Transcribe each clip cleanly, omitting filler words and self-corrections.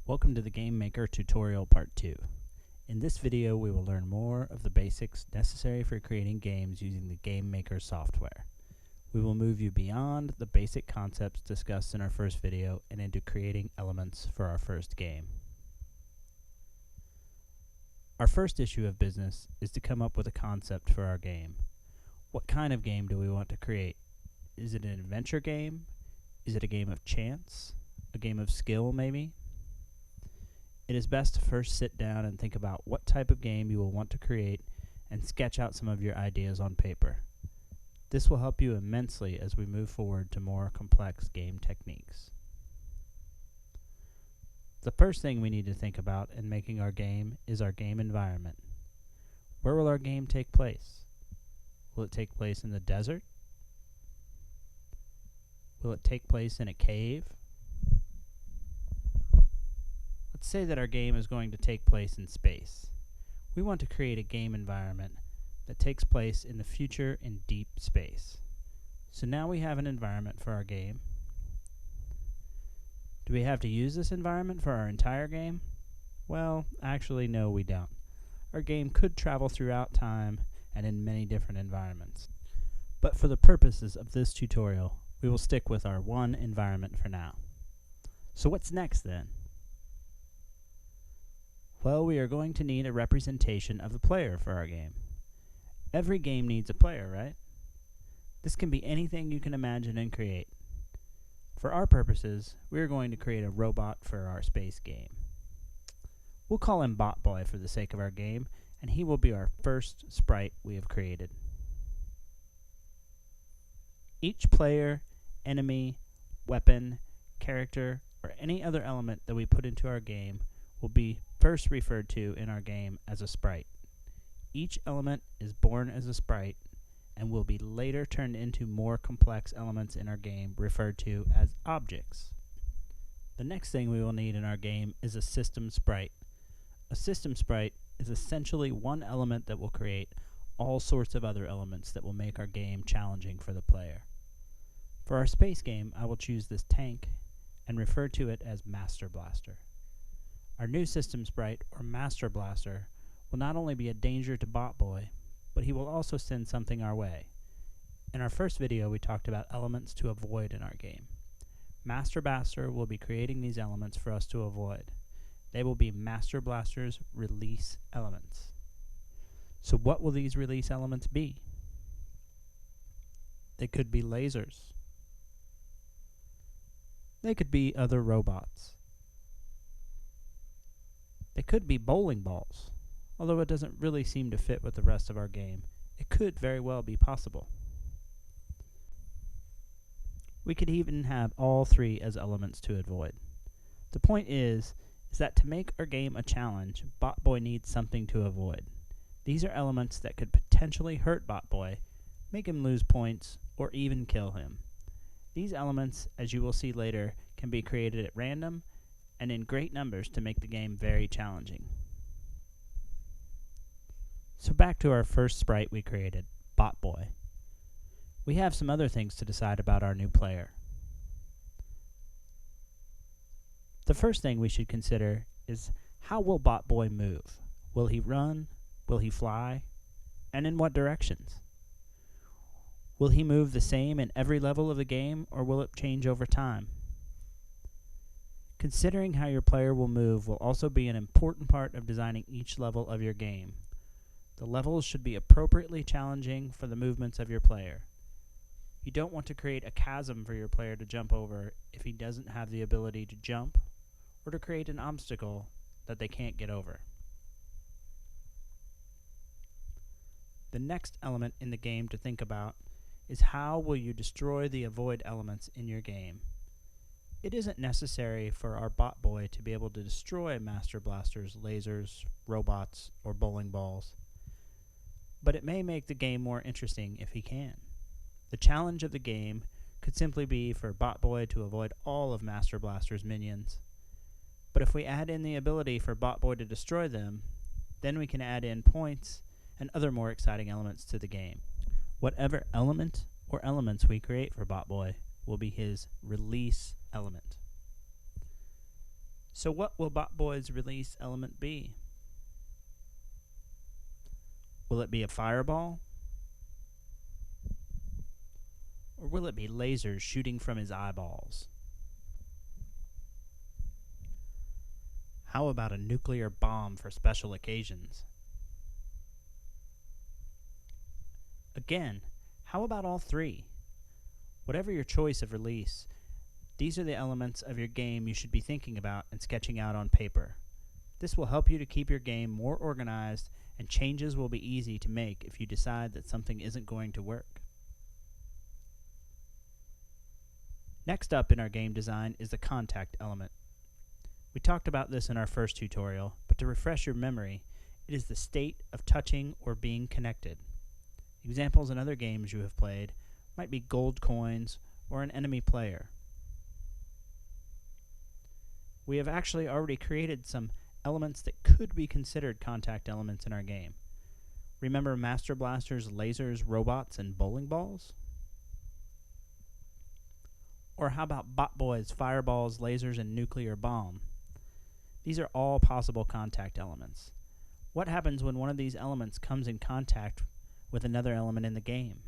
Welcome to the GameMaker tutorial part 2. In this video we will learn more of the basics necessary for creating games using the GameMaker software. We will move you beyond the basic concepts discussed in our first video and into creating elements for our first game. Our first issue of business is to come up with a concept for our game. What kind of game do we want to create? Is it an adventure game? Is it a game of chance? A game of skill maybe? It is best to first sit down and think about what type of game you will want to create and sketch out some of your ideas on paper. This will help you immensely as we move forward to more complex game techniques. The first thing we need to think about in making our game is our game environment. Where will our game take place? Will it take place in the desert? Will it take place in a cave? Let's say that our game is going to take place in space. We want to create a game environment that takes place in the future in deep space. So now we have an environment for our game. Do we have to use this environment for our entire game? Well, actually no, we don't. Our game could travel throughout time and in many different environments. But for the purposes of this tutorial, we will stick with our one environment for now. So what's next then? Well, we are going to need a representation of the player for our game. Every game needs a player, right? This can be anything you can imagine and create. For our purposes, we are going to create a robot for our space game. We'll call him Bot Boy for the sake of our game, and he will be our first sprite we have created. Each player, enemy, weapon, character, or any other element that we put into our game will be first referred to in our game as a sprite. Each element is born as a sprite and will be later turned into more complex elements in our game referred to as objects. The next thing we will need in our game is a system sprite. A system sprite is essentially one element that will create all sorts of other elements that will make our game challenging for the player. For our space game, I will choose this tank and refer to it as Master Blaster. Our new system sprite, or Master Blaster, will not only be a danger to Bot Boy, but he will also send something our way. In our first video, we talked about elements to avoid in our game. Master Blaster will be creating these elements for us to avoid. They will be Master Blaster's release elements. So what will these release elements be? They could be lasers. They could be other robots. They could be bowling balls, although it doesn't really seem to fit with the rest of our game. It could very well be possible. We could even have all three as elements to avoid. The point is that to make our game a challenge, Bot Boy needs something to avoid. These are elements that could potentially hurt Bot Boy, make him lose points, or even kill him. These elements, as you will see later, can be created at random and in great numbers to make the game very challenging. So back to our first sprite we created, Bot Boy. We have some other things to decide about our new player. The first thing we should consider is, how will Bot Boy move? Will he run? Will he fly? And in what directions? Will he move the same in every level of the game, or will it change over time? Considering how your player will move will also be an important part of designing each level of your game. The levels should be appropriately challenging for the movements of your player. You don't want to create a chasm for your player to jump over if he doesn't have the ability to jump, or to create an obstacle that they can't get over. The next element in the game to think about is, how will you destroy the avoid elements in your game? It isn't necessary for our Bot Boy to be able to destroy Master Blaster's lasers, robots, or bowling balls, but it may make the game more interesting if he can. The challenge of the game could simply be for Bot Boy to avoid all of Master Blaster's minions, but if we add in the ability for Bot Boy to destroy them, then we can add in points and other more exciting elements to the game. Whatever element or elements we create for Bot Boy will be his release element. So what will BotBoy's release element be? Will it be a fireball? Or will it be lasers shooting from his eyeballs? How about a nuclear bomb for special occasions? Again, how about all three? Whatever your choice of release, these are the elements of your game you should be thinking about and sketching out on paper. This will help you to keep your game more organized, and changes will be easy to make if you decide that something isn't going to work. Next up in our game design is the contact element. We talked about this in our first tutorial, but to refresh your memory, it is the state of touching or being connected. Examples in other games you have played might be gold coins or an enemy player. We have actually already created some elements that could be considered contact elements in our game. Remember Master Blaster's lasers, robots, and bowling balls? Or how about BotBoy's fireballs, lasers, and nuclear bomb? These are all possible contact elements. What happens when one of these elements comes in contact with another element in the game?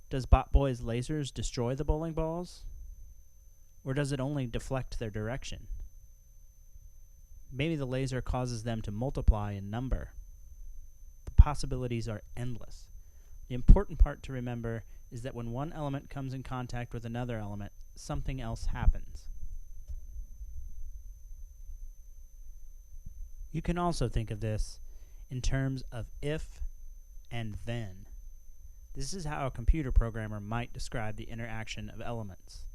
Does BotBoy's lasers destroy the bowling balls? Or does it only deflect their direction? Maybe the laser causes them to multiply in number. The possibilities are endless. The important part to remember is that when one element comes in contact with another element, something else happens. You can also think of this in terms of if and then. This is how a computer programmer might describe the interaction of elements.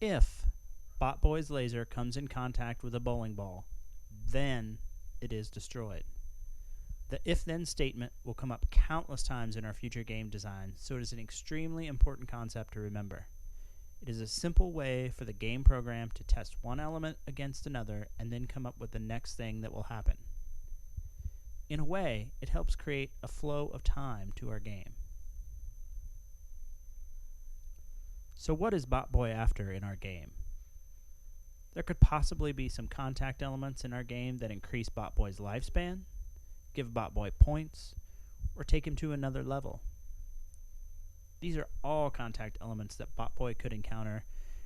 If BotBoy's laser comes in contact with a bowling ball, then it is destroyed. The if-then statement will come up countless times in our future game design, so it is an extremely important concept to remember. It is a simple way for the game program to test one element against another and then come up with the next thing that will happen. In a way, it helps create a flow of time to our game. So what is BotBoy after in our game? There could possibly be some contact elements in our game that increase BotBoy's lifespan, give BotBoy points, or take him to another level. These are all contact elements that BotBoy could encounter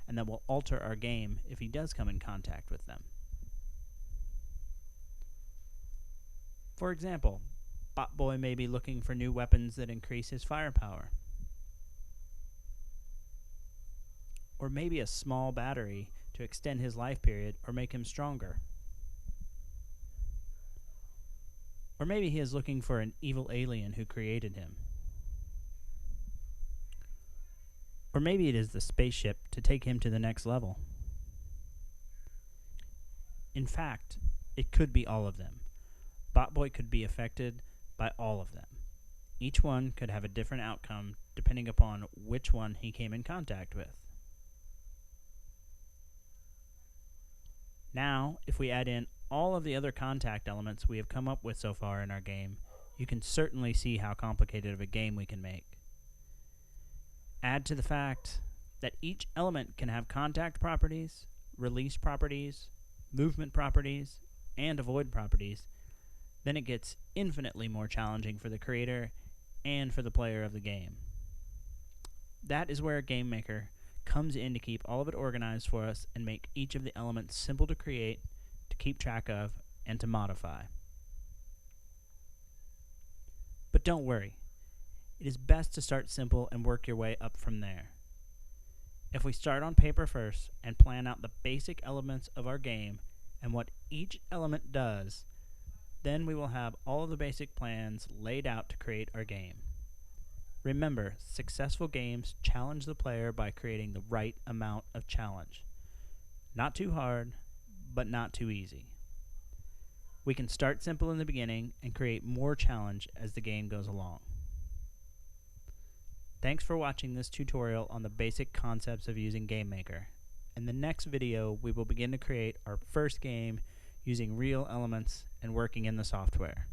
and that will alter our game if he does come in contact with them. For example, BotBoy may be looking for new weapons that increase his firepower. Or maybe a small battery to extend his life period or make him stronger. Or maybe he is looking for an evil alien who created him. Or maybe it is the spaceship to take him to the next level. In fact, it could be all of them. BotBoy could be affected by all of them. Each one could have a different outcome depending upon which one he came in contact with. Now, if we add in all of the other contact elements we have come up with so far in our game, you can certainly see how complicated of a game we can make. Add to the fact that each element can have contact properties, release properties, movement properties, and avoid properties, then it gets infinitely more challenging for the creator and for the player of the game. That is where GameMaker comes in to keep all of it organized for us and make each of the elements simple to create, to keep track of, and to modify. But don't worry. It is best to start simple and work your way up from there. If we start on paper first and plan out the basic elements of our game and what each element does, then we will have all of the basic plans laid out to create our game. Remember, successful games challenge the player by creating the right amount of challenge. Not too hard, but not too easy. We can start simple in the beginning and create more challenge as the game goes along. Thanks for watching this tutorial on the basic concepts of using GameMaker. In the next video, we will begin to create our first game using real elements and working in the software.